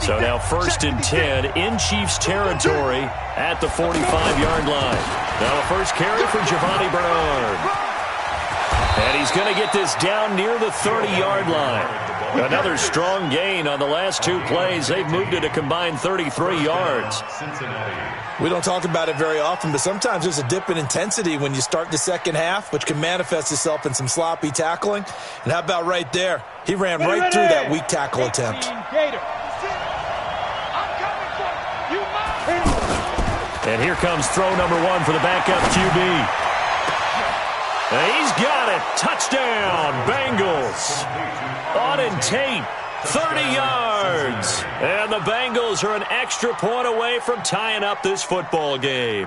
So now 1st and 10 in Chiefs territory at the 45-yard line. Now a first carry for Giovanni Bernard. And he's going to get this down near the 30-yard line. Another strong gain on the last 2 plays. They've moved it a combined 33 yards. We don't talk about it very often, but sometimes there's a dip in intensity when you start the second half, which can manifest itself in some sloppy tackling. And how about right there? He ran right through that weak tackle attempt. And here comes throw number 1 for the backup QB. And he's got it. Touchdown, Bengals. Auden Tate, 30 yards. And the Bengals are an extra point away from tying up this football game.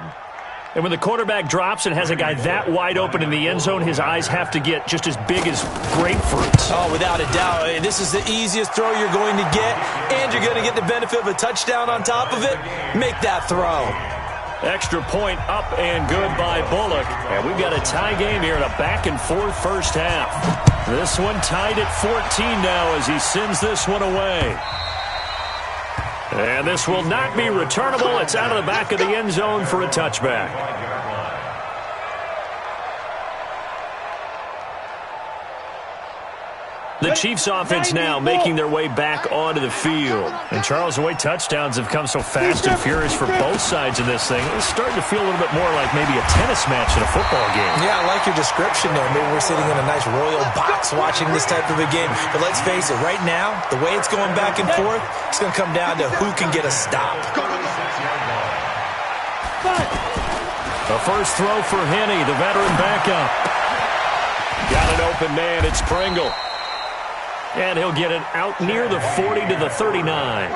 And when the quarterback drops and has a guy that wide open in the end zone, his eyes have to get just as big as grapefruits. Oh, without a doubt. This is the easiest throw you're going to get, and you're going to get the benefit of a touchdown on top of it. Make that throw. Extra point up and good by Bullock. And we've got a tie game here in a back-and-forth first half. This one tied at 14 now as he sends this one away. And this will not be returnable. It's out of the back of the end zone for a touchback. The Chiefs offense now making their way back onto the field. And Charles, the way touchdowns have come so fast and furious for both sides of this thing, it's starting to feel a little bit more like maybe a tennis match in a football game. Yeah, I like your description there. Maybe we're sitting in a nice royal box watching this type of a game. But let's face it, right now, the way it's going back and forth, it's going to come down to who can get a stop. The first throw for Henne, the veteran backup. Got an open man, it's Pringle. And he'll get it out near the 40 to the 39.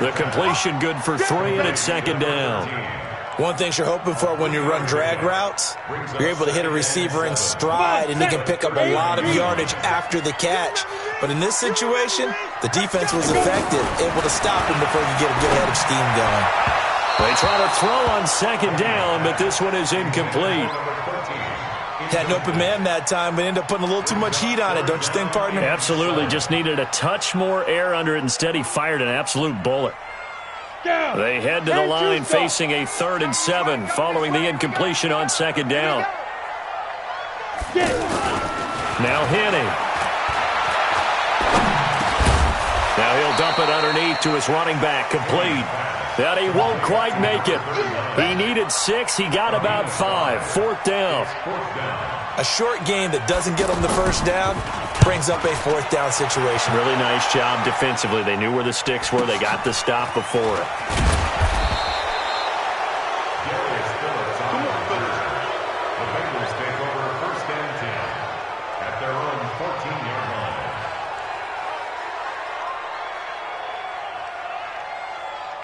The completion good for 3, and it's second down. One thing you're hoping for when you run drag routes, you're able to hit a receiver in stride, and he can pick up a lot of yardage after the catch. But in this situation, the defense was effective, able to stop him before he could get a good head of steam going. They try to throw on second down, but this one is incomplete. Had an open man that time, but ended up putting a little too much heat on it, don't you think, partner? Absolutely. Just needed a touch more air under it. Instead, he fired an absolute bullet. They head to the line facing a 3rd and 7 following the incompletion on second down. Now Henne. Now he'll dump it underneath to his running back, complete. And he won't quite make it. He needed 6. He got about 5. 4th down. A short game that doesn't get him the first down brings up a 4th down situation. Really nice job defensively. They knew where the sticks were. They got the stop before it.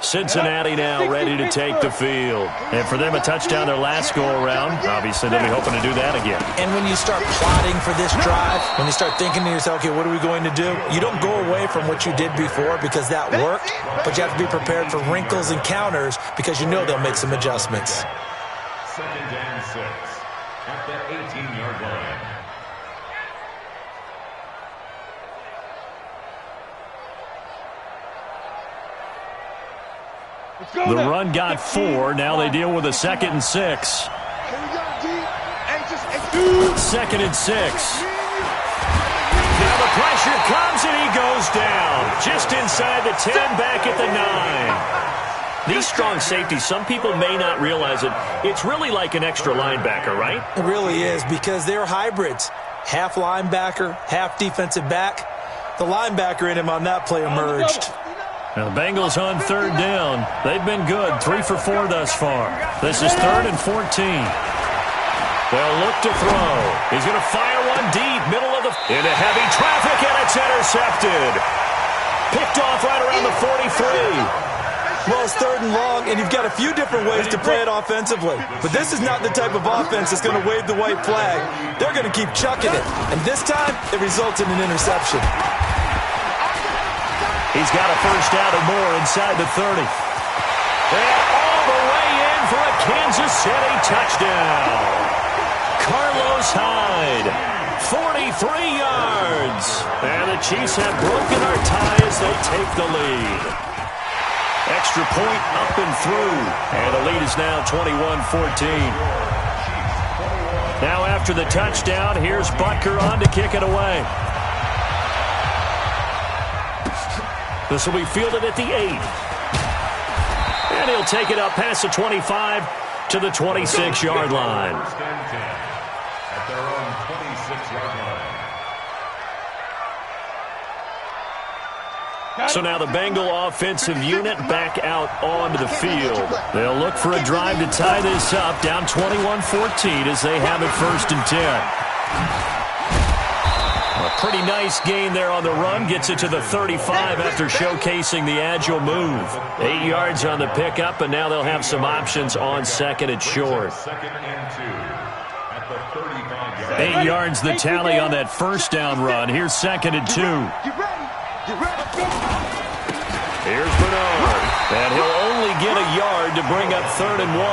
Cincinnati now ready to take the field. And for them, a touchdown their last go-around. Obviously, they'll be hoping to do that again. And when you start plotting for this drive, when you start thinking to yourself, okay, what are we going to do? You don't go away from what you did before because that worked, but you have to be prepared for wrinkles and counters because you know they'll make some adjustments. 2nd and 6 at the 18-yard line. The run got 4. Now they deal with a 2nd and 6. 2nd and 6. Now the pressure comes and he goes down. Just inside the 10, back at the 9. These strong safeties, some people may not realize it. It's really like an extra linebacker, right? It really is because they're hybrids. Half linebacker, half defensive back. The linebacker in him on that play emerged. Now the Bengals on 3rd down. They've been good, 3 for 4 thus far. This is 3rd and 14. They'll look to throw. He's going to fire one deep, middle of the... into heavy traffic, and it's intercepted. Picked off right around the 43. Well, it's 3rd and long, and you've got a few different ways to play it offensively. But this is not the type of offense that's going to wave the white flag. They're going to keep chucking it. And this time, it results in an interception. He's got a first down or more inside the 30. And all the way in for a Kansas City touchdown. Carlos Hyde, 43 yards. And the Chiefs have broken our tie as they take the lead. extra point up and through. And the lead is now 21-14. Now after the touchdown, here's Butker on to kick it away. This will be fielded at the 8. And he'll take it up past the 25 to the 26-yard line. At their own 26-yard line. So now the Bengal offensive unit back out onto the field. They'll look for a drive to tie this up, down 21-14 as they have it 1st and 10. A pretty nice gain there on the run. Gets it to the 35 after showcasing the agile move. 8 yards on the pickup, and now they'll have some options on 2nd and short. 2nd and 2 at the 35-yard 8 yards the tally on that 1st down run. Here's 2nd and 2. Here's Bernard, and he'll only get a yard to bring up 3rd and 1.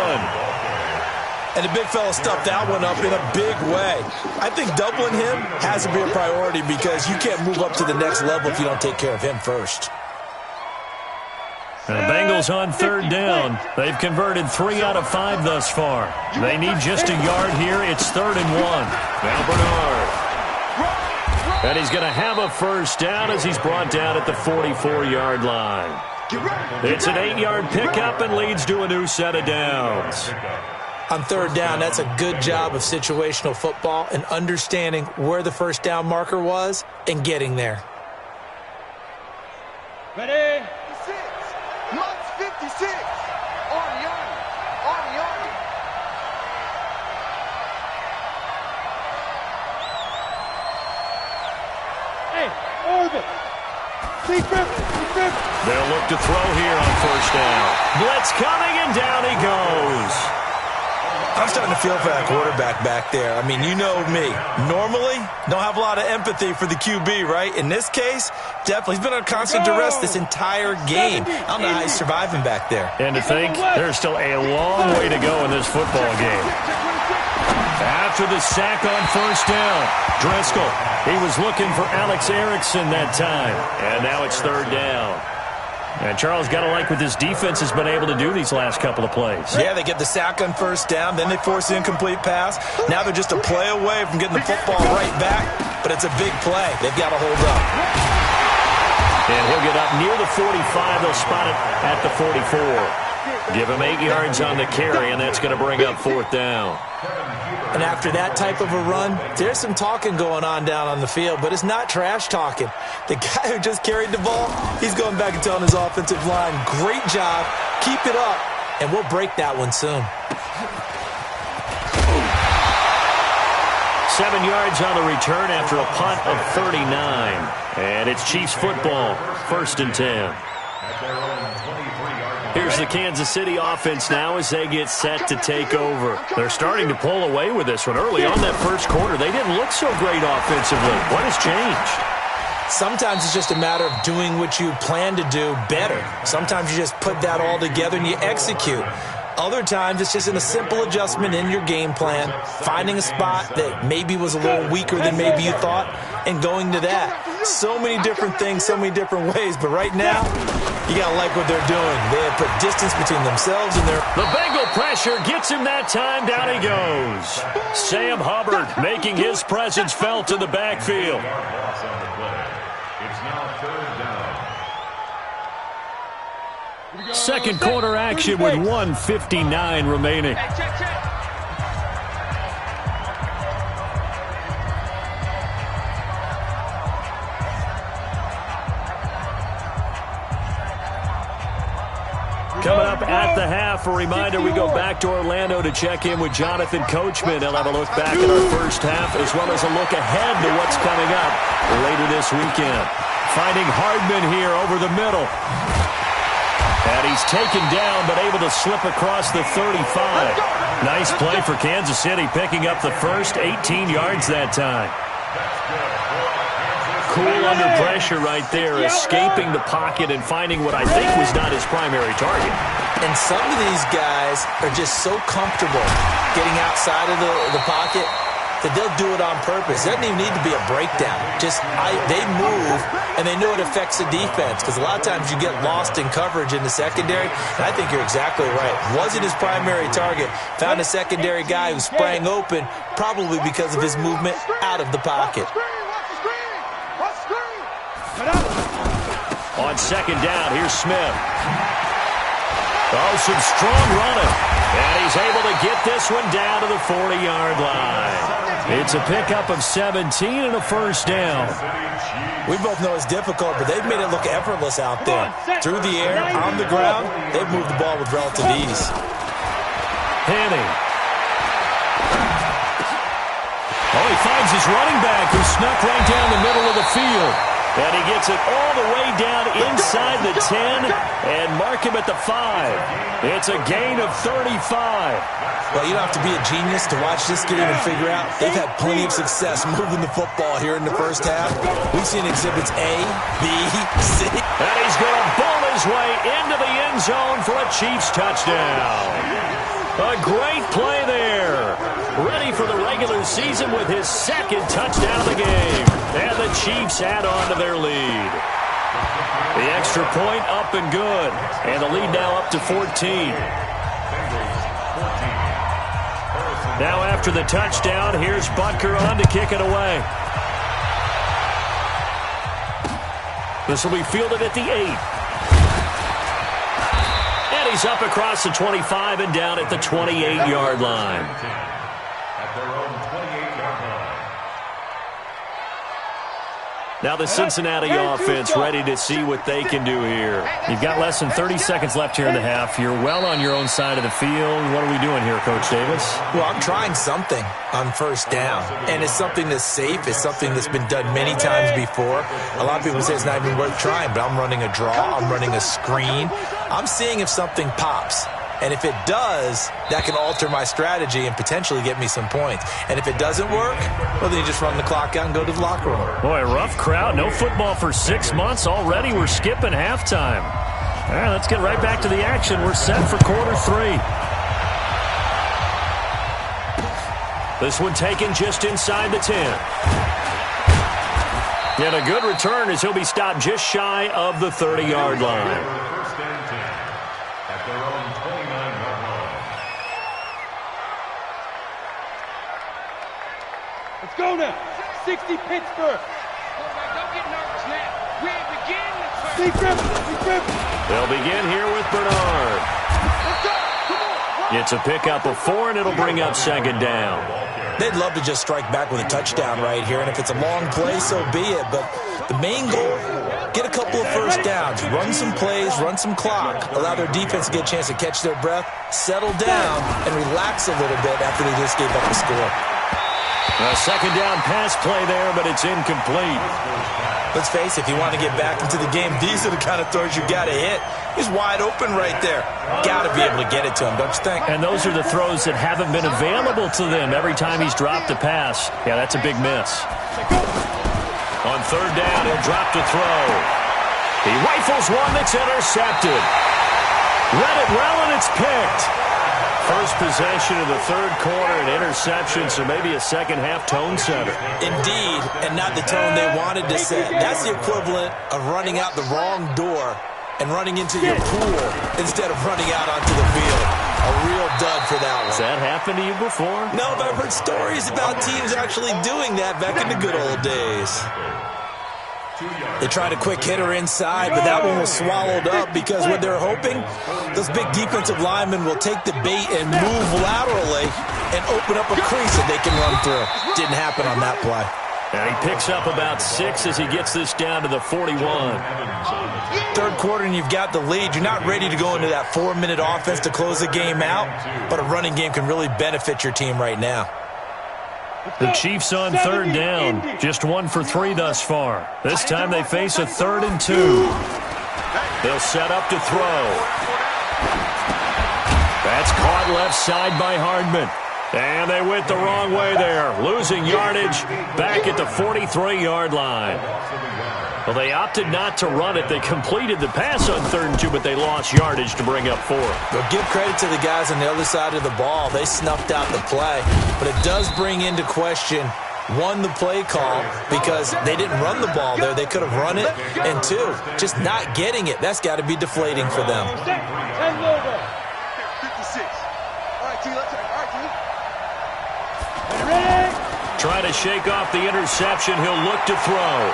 And the big fella stuffed that one up in a big way. I think doubling him has to be a priority because you can't move up to the next level if you don't take care of him first. And the Bengals on 3rd down. They've converted 3 out of 5 thus far. They need just a yard here. It's 3rd and 1. Now Bernard. And he's going to have a 1st down as he's brought down at the 44-yard line. It's an 8-yard pickup and leads to a new set of downs. On 3rd down, that's a good job of situational football and understanding where the 1st down marker was and getting there. Ready? 56. Lux 56. On Yanni. On Yanni. Hey, orbit. They'll look to throw here on 1st down. Blitz coming, and down he goes. I'm starting to feel for that quarterback back there. I mean, you know me. Normally, don't have a lot of empathy for the QB, right? In this case, definitely. He's been on constant duress this entire game. I don't know how he's surviving back there. And to think, there's still a long way to go in this football game. After the sack on 1st down, Driscoll, he was looking for Alex Erickson that time. And now it's 3rd down. And Charles, got to like what this defense has been able to do these last couple of plays. Yeah, they get the sack on 1st down, then they force the incomplete pass. Now they're just a play away from getting the football right back, but it's a big play. They've got to hold up. And he'll get up near the 45. They'll spot it at the 44. Give him 8 yards on the carry, and that's going to bring up 4th down. And after that type of a run, there's some talking going on down on the field, but it's not trash talking. The guy who just carried the ball, he's going back and telling his offensive line, great job, keep it up, and we'll break that one soon. 7 yards on the return after a punt of 39. And it's Chiefs football, 1st and 10. Here's the Kansas City offense now as they get set to take over. They're starting to pull away with this one. Early on that 1st quarter, they didn't look so great offensively. What has changed? Sometimes it's just a matter of doing what you plan to do better. Sometimes you just put that all together and you execute. Other times it's just in a simple adjustment in your game plan, finding a spot that maybe was a little weaker than maybe you thought, and going to that. So many different things, so many different ways, but right now, you got to like what they're doing. They have put distance between themselves and their... The Bengal pressure gets him that time. Down he goes. Sam Hubbard making his presence felt in the backfield. It's now 3rd down. 2nd quarter action with 1:59 remaining. Coming up at the half, a reminder, we go back to Orlando to check in with Jonathan Coachman. He'll have a look back at our 1st half as well as a look ahead to what's coming up later this weekend. Finding Hardman here over the middle. And he's taken down but able to slip across the 35. Nice play for Kansas City, picking up the first 18 yards that time. Cool under pressure right there, escaping the pocket and finding what I think was not his primary target. And some of these guys are just so comfortable getting outside of the pocket, that they'll do it on purpose. It doesn't even need to be a breakdown. They move, and they know it affects the defense, because a lot of times you get lost in coverage in the secondary, and I think you're exactly right. Wasn't his primary target. Found a secondary guy who sprang open, probably because of his movement out of the pocket. On second down, here's Smith. Oh, some strong running. And he's able to get this one down to the 40-yard line. It's a pickup of 17 and a first down. We both know it's difficult, but they've made it look effortless out there. Through the air, on the ground, they've moved the ball with relative ease. Henning. Oh, he finds his running back who snuck right down the middle of the field. And he gets it all the way down inside the 10 and mark him at the 5. It's a gain of 35. Well, you don't have to be a genius to watch this game and figure out they've had plenty of success moving the football here in the first half. We've seen exhibits A, B, C. And he's going to bowl his way into the end zone for a Chiefs touchdown. A great play there. Ready for the regular season with his second touchdown of the game. And the Chiefs add on to their lead. The extra point up and good. And the lead now up to 14. Now after the touchdown, here's Butker on to kick it away. This will be fielded at the 8. And he's up across the 25 and down at the 28-yard line. At their own 28-yard line. Now the Cincinnati offense ready to see what they can do here. You've got less than 30 seconds left here in the half. You're well on your own side of the field. What are we doing here, Coach Davis? Well, I'm trying something on first down, and it's something that's safe. It's something that's been done many times before. A lot of people say it's not even worth trying, but I'm running a draw. I'm running a screen. I'm seeing if something pops. And if it does, that can alter my strategy and potentially get me some points. And if it doesn't work, well, then you just run the clock out and go to the locker room. Boy, rough crowd. No football for 6 months. Already we're skipping halftime. All right, let's get right back to the action. We're set for quarter 3. This one taken just inside the 10. And a good return as he'll be stopped just shy of the 30-yard line. First and 10 at their own 29-yard line. Let's go now. 60 Pittsburgh. Don't get nervous now. We begin the first. Steve Griffin. They'll begin here with Bernard. It's a pickup of 4, and it'll bring up second down. They'd love to just strike back with a touchdown right here, and if it's a long play, so be it. But the main goal, get a couple of first downs, run some plays, run some clock, allow their defense to get a chance to catch their breath, settle down, and relax a little bit after they just gave up a score. A second down pass play there, but it's incomplete. Let's face it, if you want to get back into the game, these are the kind of throws you got to hit. He's wide open right there. Got to be able to get it to him, don't you think? And those are the throws that haven't been available to them every time he's dropped a pass. Yeah, that's a big miss. On third down, he'll drop to throw. He rifles one that's intercepted. Read it well, and it's picked. First possession of the third quarter, an interception, so maybe a second-half tone setter. Indeed, and not the tone they wanted to set. That's the equivalent of running out the wrong door and running into your pool instead of running out onto the field. A real dud for that one. Has that happened to you before? No, but I've heard stories about teams actually doing that back in the good old days. They tried a quick hitter inside, but that one was swallowed up because what they're hoping, those big defensive linemen will take the bait and move laterally and open up a crease that they can run through. Didn't happen on that play. And he picks up about 6 as he gets this down to the 41. Third quarter and you've got the lead. You're not ready to go into that 4-minute offense to close the game out, but a running game can really benefit your team right now. The Chiefs on third down, just 1 for 3 thus far. This time they face a 3rd and 2. They'll set up to throw. That's caught left side by Hardman. And they went the wrong way there, losing yardage back at the 43-yard line. Well, they opted not to run it. They completed the pass on 3rd and 2, but they lost yardage to bring up 4. Well, give credit to the guys on the other side of the ball. They snuffed out the play. But it does bring into question, 1, the play call, because they didn't run the ball there. They could have run it. And 2, just not getting it. That's got to be deflating for them. 10 logo. 56. All right, T, let's all right, T. Ready? Try to shake off the interception. He'll look to throw.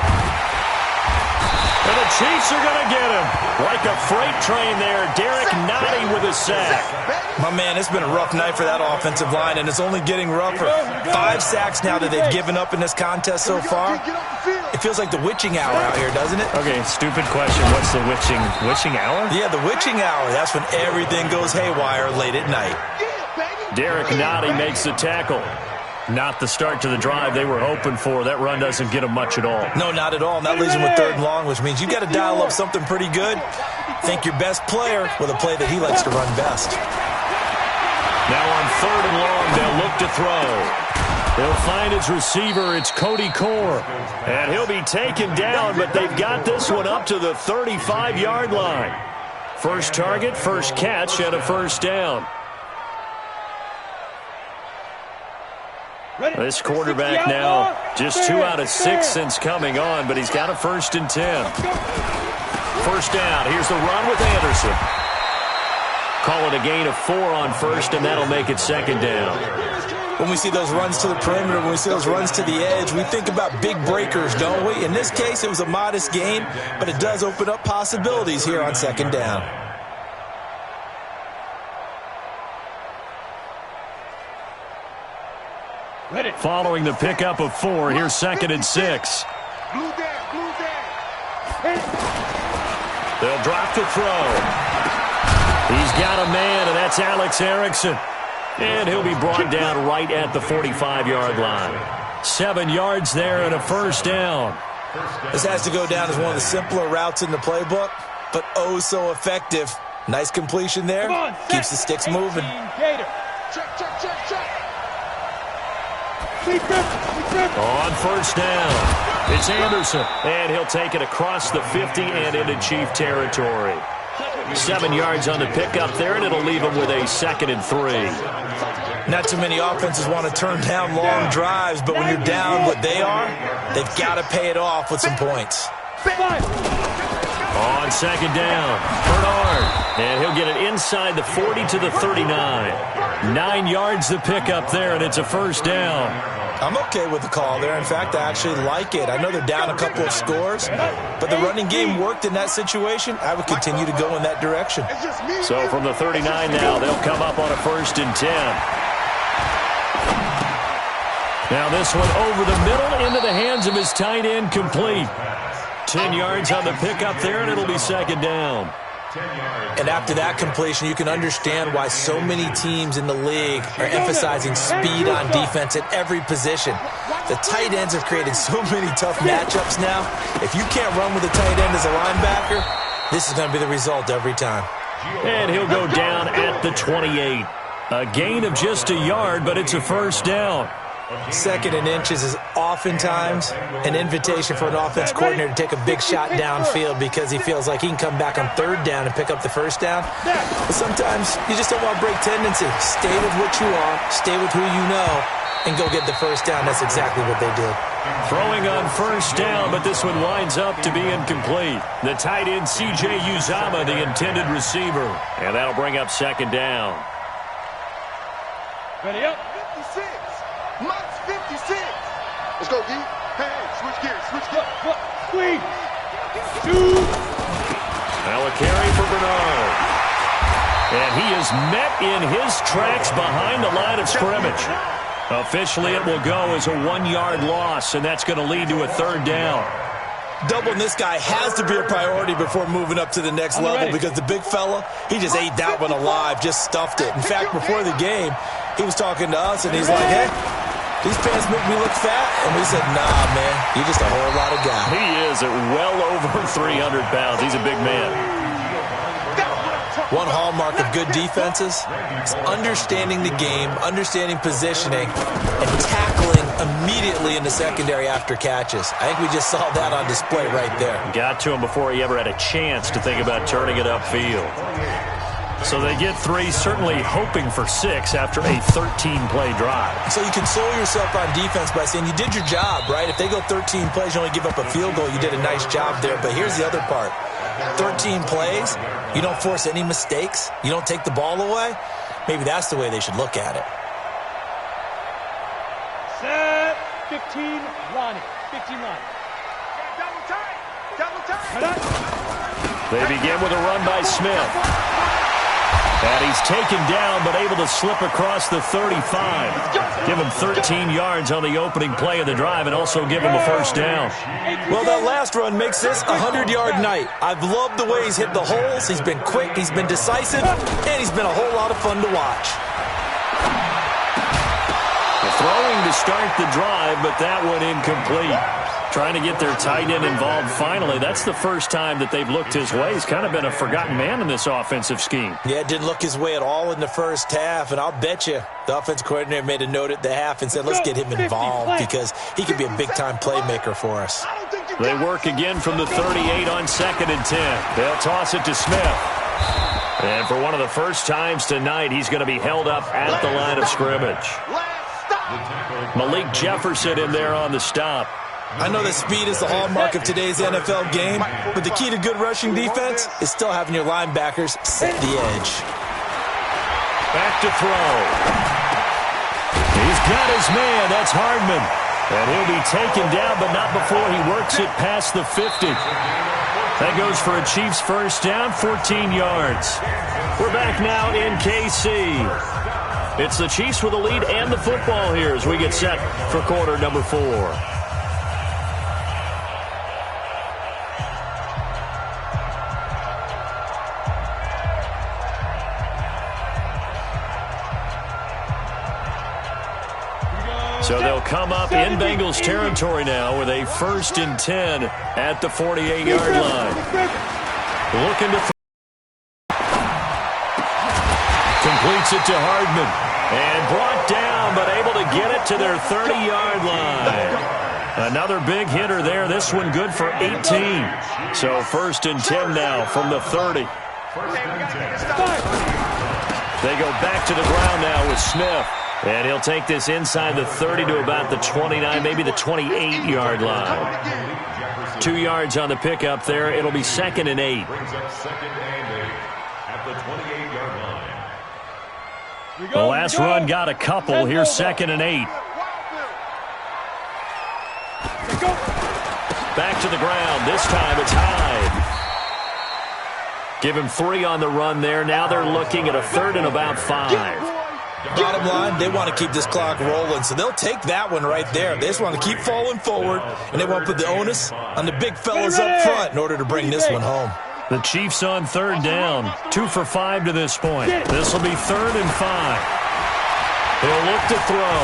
And the Chiefs are going to get him. Like a freight train there, Derek Nottie with a sack. My man, it's been a rough night for that offensive line, and it's only getting rougher. 5 sacks now that they've given up in this contest so far. It feels like the witching hour out here, doesn't it? Okay, stupid question. What's the witching hour? Yeah, the witching hour. That's when everything goes haywire late at night. Derek Nottie makes the tackle. Not the start to the drive they were hoping for. That run doesn't get them much at all. No, not at all. And that leaves them with 3rd and long, which means you got to dial up something pretty good. Think your best player with a play that he likes to run best. Now on 3rd and long, they'll look to throw. They'll find his receiver. It's Cody Core. And he'll be taken down, but they've got this one up to the 35-yard line. First target, first catch, and a first down. This quarterback now just 2 out of 6 since coming on, but he's got a 1st and 10. First down. Here's the run with Anderson. Call it a gain of 4 on 1st, and that'll make it 2nd down. When we see those runs to the perimeter, when we see those runs to the edge, we think about big breakers, don't we? In this case, it was a modest gain, but it does open up possibilities here on 2nd down. Following the pickup of 4, here's 2nd and 6. They'll drop to throw. He's got a man, and that's Alex Erickson. And he'll be brought down right at the 45-yard line. 7 yards there and a first down. This has to go down as one of the simpler routes in the playbook, but oh so effective. Nice completion there. Keeps the sticks moving. On first down, it's Anderson, and he'll take it across the 50 and into Chief territory. 7 yards on the pickup there, and it'll leave him with a 2nd and 3. Not too many offenses want to turn down long drives, but when you're down what they are, they've got to pay it off with some points. On 2nd down, Bernard, and he'll get it inside the 40 to the 39. 9 yards the pickup there, and it's a first down. I'm okay with the call there. In fact, I actually like it. I know they're down a couple of scores, but the running game worked in that situation. I would continue to go in that direction. So from the 39 now, they'll come up on a 1st and 10. Now this one over the middle into the hands of his tight end, complete. 10 yards on the pickup there, and it'll be 2nd down. And after that completion, you can understand why so many teams in the league are emphasizing speed on defense at every position. The tight ends have created so many tough matchups now. If you can't run with a tight end as a linebacker, this is going to be the result every time. And he'll go down at the 28. A gain of just a yard, but it's a first down. 2nd and inches is oftentimes an invitation for an offense coordinator to take a big shot downfield because he feels like he can come back on 3rd down and pick up the first down. But sometimes you just don't want to break tendency. Stay with what you are, stay with who you know, and go get the first down. That's exactly what they did. Throwing on first down, but this one winds up to be incomplete. The tight end, C.J. Uzama, the intended receiver. And that'll bring up 2nd down. Ready up. 56. Max 56. Let's go, D. Hey, switch gears, switch gears. Squeeze. Shoot. Now a carry for Bernard. And he is met in his tracks behind the line of scrimmage. Officially, it will go as a 1-yard loss, and that's going to lead to a 3rd down. Doubling this guy has to be a priority before moving up to the next level because the big fella, he just ate that one alive, just stuffed it. In fact, before the game, he was talking to us, and he's like, hey, these pants make me look fat. And we said, nah, man, you're just a whole lot of guy. He is at well over 300 pounds. He's a big man. That's what I'm talking One hallmark of good defenses is understanding the game, understanding positioning, and tackling immediately in the secondary after catches. I think we just saw that on display right there. Got to him before he ever had a chance to think about turning it upfield. So they get 3, certainly hoping for 6 after a 13-play drive. So you console yourself on defense by saying you did your job, right? If they go 13 plays, you only give up a field goal, you did a nice job there. But here's the other part. 13 plays, you don't force any mistakes, you don't take the ball away. Maybe that's the way they should look at it. Set. 15, Ronnie. 15, Ronnie. Double tight. Double tight. They begin with a run by Smith. And he's taken down, but able to slip across the 35. Give him 13 yards on the opening play of the drive and also give him a first down. Well, that last run makes this a 100-yard night. I've loved the way he's hit the holes. He's been quick, he's been decisive, and he's been a whole lot of fun to watch. The throwing to start the drive, but that one incomplete. Trying to get their tight end involved finally. That's the first time that they've looked his way. He's kind of been a forgotten man in this offensive scheme. Yeah, it didn't look his way at all in the first half, and I'll bet you the offensive coordinator made a note at the half and said, let's get him involved because he could be a big-time playmaker for us. They work again from the 38 on 2nd and 10. They'll toss it to Smith. And for one of the first times tonight, he's going to be held up at the line of scrimmage. Malik Jefferson in there on the stop. I know that speed is the hallmark of today's NFL game, but the key to good rushing defense is still having your linebackers set the edge. Back to throw. He's got his man. That's Hardman. And he'll be taken down, but not before he works it past the 50. That goes for a Chiefs first down, 14 yards. We're back now in KC. It's the Chiefs with the lead and the football here as we get set for quarter number 4. So they'll come up in Bengals territory now with a 1st and 10 at the 48-yard line. Looking to completes it to Hardman. And brought down, but able to get it to their 30-yard line. Another big hitter there. This one good for 18. So 1st and 10 now from the 30. They go back to the ground now with Smith. And he'll take this inside the 30 to about the 29, maybe the 28-yard line. 2 yards on the pickup there. It'll be 2nd and 8. Brings up 2nd and 8 at the 28-yard line. The last run got a couple. Here's 2nd and 8. Back to the ground. This time it's Hyde. Give him 3 on the run there. Now they're looking at a 3rd and about 5. Bottom line, they want to keep this clock rolling, so they'll take that one right there. They just want to keep falling forward, and they want to put the onus on the big fellas up front in order to bring this one home. The Chiefs on 3rd down. 2 for 5 to this point. This will be 3rd and 5. He'll look to throw.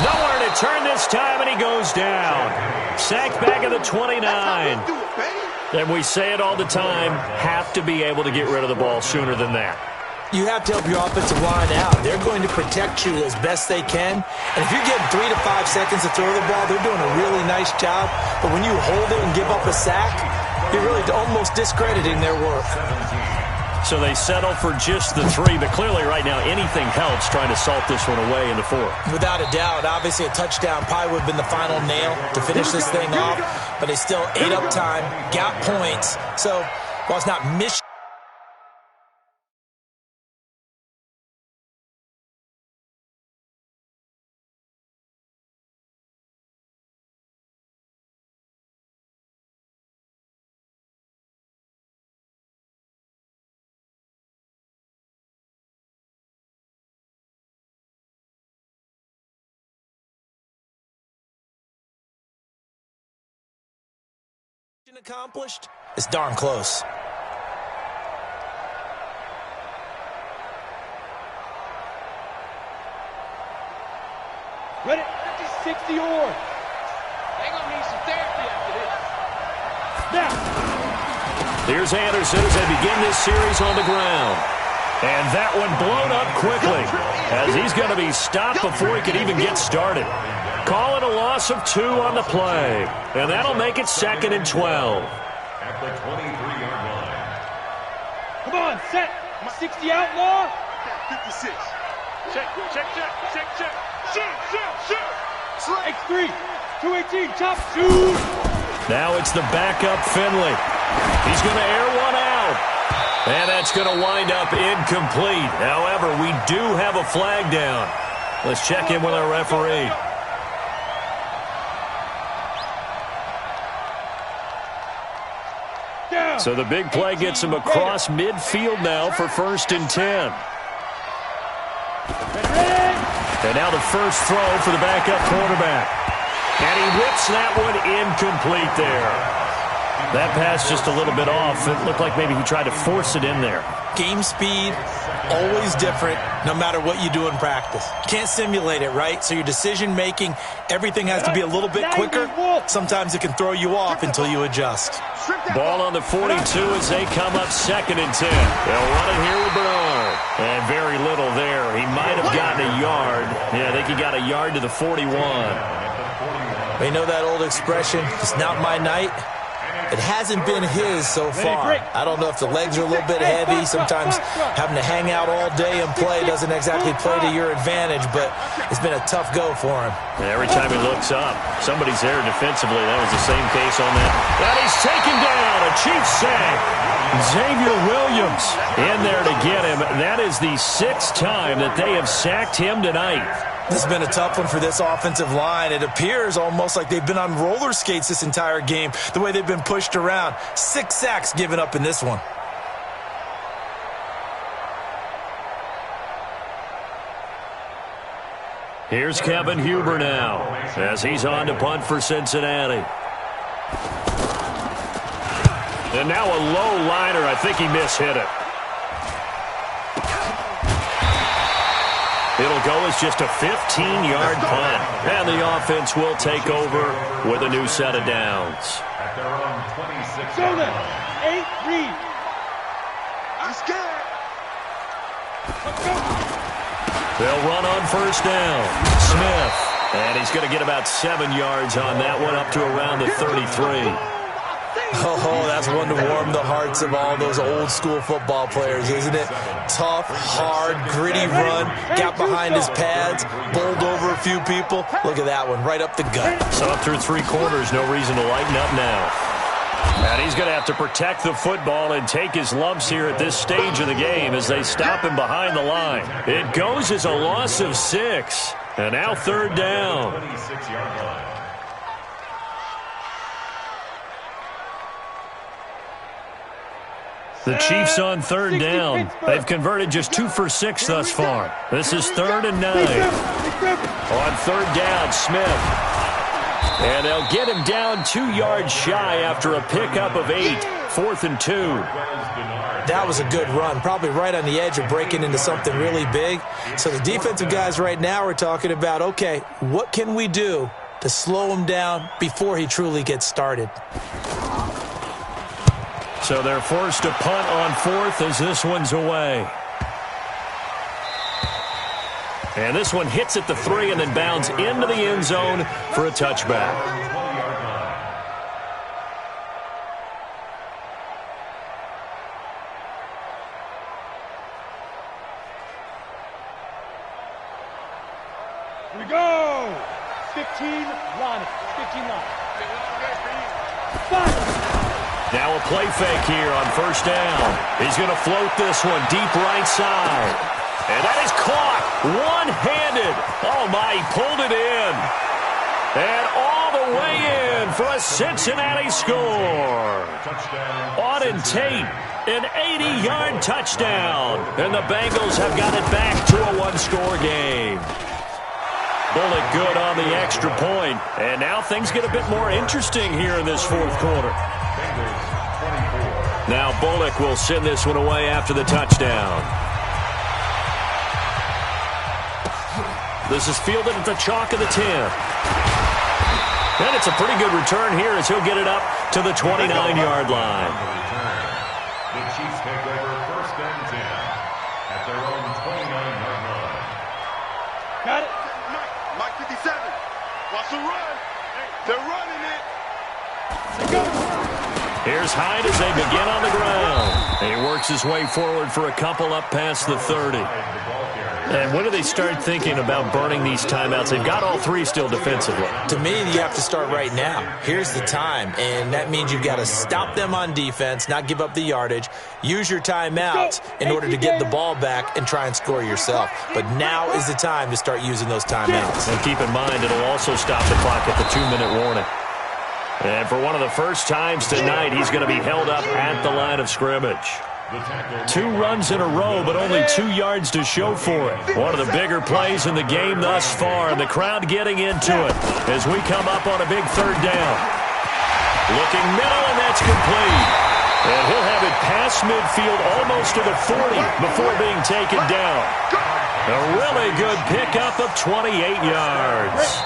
Nowhere to turn this time, and he goes down. Sacked back at the 29. And we say it all the time, have to be able to get rid of the ball sooner than that. You have to help your offensive line out. They're going to protect you as best they can. And if you're getting 3 to 5 seconds to throw the ball, they're doing a really nice job. But when you hold it and give up a sack, you're really almost discrediting their work. So they settle for just the 3, but clearly right now anything helps trying to salt this one away in the 4th. Without a doubt, obviously a touchdown probably would have been the final nail to finish this thing off. But they still ate up time, got points. So while it's not mission, accomplished, it's darn close. Ready? 60 or. They're going to need some therapy after this. Now. Here's Anderson as they begin this series on the ground. And that one blown up quickly as he's going to be stopped before he can even get started. Call it a loss of 2 on the play. And that'll make it 2nd and 12. At the 23-yard line. Come on, set. 60 outlaw. 56. Check. Shoot. X3. 218. Chop. Shoot. Now it's the backup Finley. He's going to air one out. And that's going to wind up incomplete. However, we do have a flag down. Let's check in with our referee. So the big play gets him across midfield now for 1st and 10. And now the first throw for the backup quarterback. And he whips that one incomplete there. That pass just a little bit off. It looked like maybe he tried to force it in there. Game speed, always different, no matter what you do in practice. Can't simulate it, right? So your decision-making, everything has to be a little bit quicker. Sometimes it can throw you off until you adjust. Ball on the 42 as they come up 2nd and 10. They'll run it here with Bernard. And very little there. He might have gotten a yard. Yeah, I think he got a yard to the 41. They know that old expression, it's not my night. It hasn't been his so far. I don't know if the legs are a little bit heavy. Sometimes having to hang out all day and play doesn't exactly play to your advantage, but it's been a tough go for him. Every time he looks up, somebody's there defensively. That was the same case on that. And he's taken down. A Chiefs sack. Xavier Williams in there to get him. That is the 6th time that they have sacked him tonight. This has been a tough one for this offensive line. It appears almost like they've been on roller skates this entire game, the way they've been pushed around. 6 sacks given up in this one. Here's Kevin Huber now as he's on to punt for Cincinnati. And now a low liner. I think he mishit it. It'll go as just a 15-yard punt. And the offense will take over with a new set of downs. At their own 26. Zona. 8 read. I'm scared. They'll run on 1st down. Smith. And he's going to get about 7 yards on that one, up to around the 33. Oh, that's one to warm the hearts of all those old-school football players, isn't it? Tough, hard, gritty run, got behind his pads, bowled over a few people. Look at that one, right up the gut. So up through 3 quarters, no reason to lighten up now. And he's going to have to protect the football and take his lumps here at this stage of the game as they stop him behind the line. It goes as a loss of 6. And now 3rd down. 26-yard line. The Chiefs on 3rd down. They've converted just 2 for 6 thus far. This is 3rd and 9. On 3rd down, Smith. And they'll get him down 2 yards shy after a pickup of 8. 4th and 2. That was a good run, probably right on the edge of breaking into something really big. So the defensive guys right now are talking about, okay, what can we do to slow him down before he truly gets started? So they're forced to punt on 4th as this one's away. And this one hits at the 3 and then bounds into the end zone for a touchback. Here we go. 15 line. 15 line. 5. Now a play fake here on 1st down. He's going to float this one deep right side. And that is caught one-handed. Oh, my, he pulled it in. And all the way in for a Cincinnati score. Auden Tate, an 80-yard touchdown. And the Bengals have got it back to a 1-score game. Bullock good on the extra point. And now things get a bit more interesting here in this 4th quarter. Now Bullock will send this one away after the touchdown. This is fielded at the chalk of the 10. And it's a pretty good return here as he'll get it up to the 29-yard line. Here's Hyde as they begin on the ground. He works his way forward for a couple up past the 30. And when do they start thinking about burning these timeouts? They've got all three still defensively. To me, you have to start right now. Here's the time, and that means you've got to stop them on defense, not give up the yardage, use your timeouts in order to get the ball back and try and score yourself. But now is the time to start using those timeouts. And keep in mind, it'll also stop the clock at the 2-minute warning. And for one of the first times tonight, he's going to be held up at the line of scrimmage. 2 runs in a row, but only 2 yards to show for it. One of the bigger plays in the game thus far, and the crowd getting into it as we come up on a big 3rd down. Looking middle, and that's complete. And he'll have it past midfield almost to the 40 before being taken down. A really good pickup of 28 yards.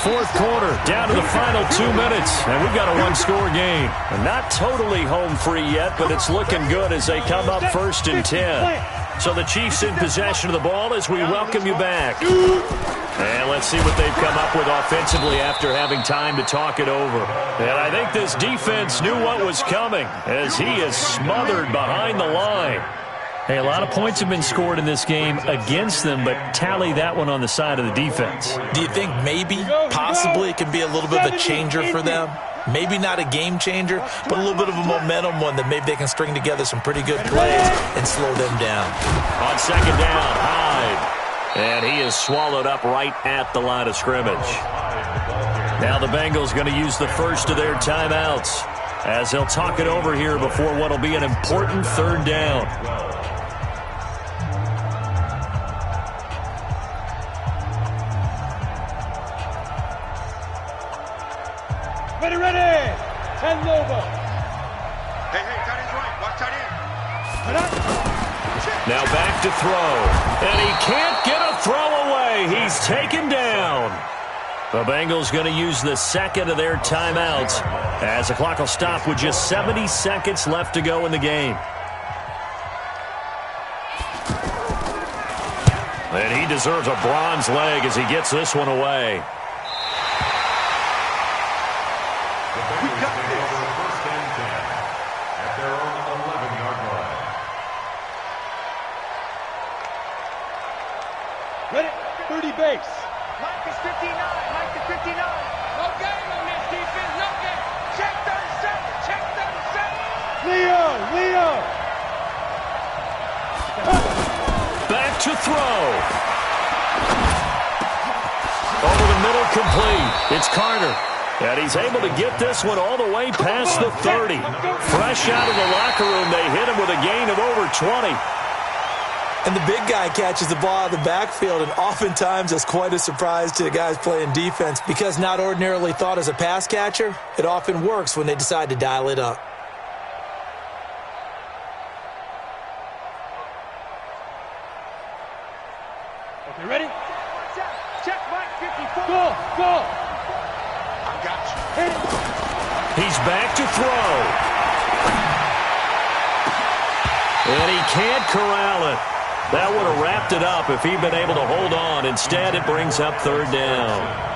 4th quarter, down to the final 2 minutes, and we've got a 1-score game. Not totally home free yet, but it's looking good as they come up 1st and 10. So the Chiefs in possession of the ball as we welcome you back. And let's see what they've come up with offensively after having time to talk it over. And I think this defense knew what was coming as he is smothered behind the line. Hey, a lot of points have been scored in this game against them, but tally that one on the side of the defense. Do you think maybe, possibly, it can be a little bit of a changer for them? Maybe not a game changer, but a little bit of a momentum one that maybe they can string together some pretty good plays and slow them down. On 2nd down, Hyde. And he is swallowed up right at the line of scrimmage. Now the Bengals going to use the first of their timeouts as they'll talk it over here before what will be an important 3rd down. Ready. 10 Nova. Hey, tight end's right. Watch tight end. Now back to throw. And he can't get a throw away. He's taken down. The Bengals going to use the 2nd of their timeouts as the clock will stop with just 70 seconds left to go in the game. And he deserves a bronze leg as he gets this one away. We got this. First and 10 at their own 11-yard line. Ready. 30 base. Mike is 59. Mike is 59. No game on this defense. No game. Check 37. Check 37. Leo. Back to throw. Over the middle, complete. It's Carter. And he's able to get this one all the way past the 30. Fresh out of the locker room, they hit him with a gain of over 20. And the big guy catches the ball out of the backfield, and oftentimes that's quite a surprise to the guys playing defense because not ordinarily thought as a pass catcher, it often works when they decide to dial it up. Okay, ready? Check Mike 54. Go. I got you. He's back to throw. And he can't corral it. That would have wrapped it up if he'd been able to hold on. Instead, it brings up 3rd down.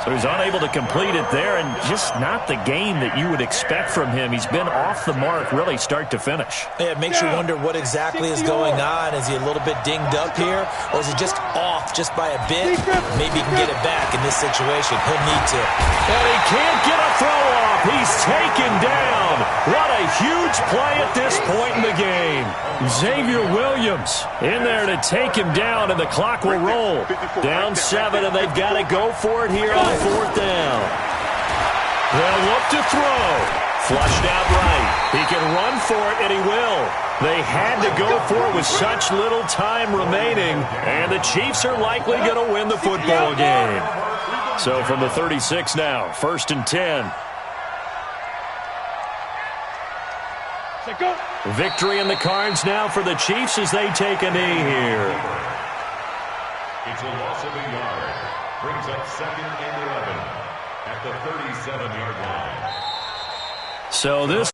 So he's unable to complete it there, and just not the game that you would expect from him. He's been off the mark, really, start to finish. Yeah, it makes you wonder what exactly is going on. Is he a little bit dinged up here, or is he just off just by a bit? Maybe he can get it back in this situation. He'll need to. And he can't get a throw off. He's taken down. What a huge play at this point in the game. Xavier Williams in there to take him down, and the clock will roll. Down 7, and they've got to go for it here on 4th down. They'll look to throw. Flushed out right. He can run for it, and he will. They had to go for it with such little time remaining, and the Chiefs are likely going to win the football game. So from the 36 now, 1st and 10. Go. Victory in the cards now for the Chiefs as they take a knee here. It's a loss of a yard. Brings up 2nd and 11 at the 37-yard line. So this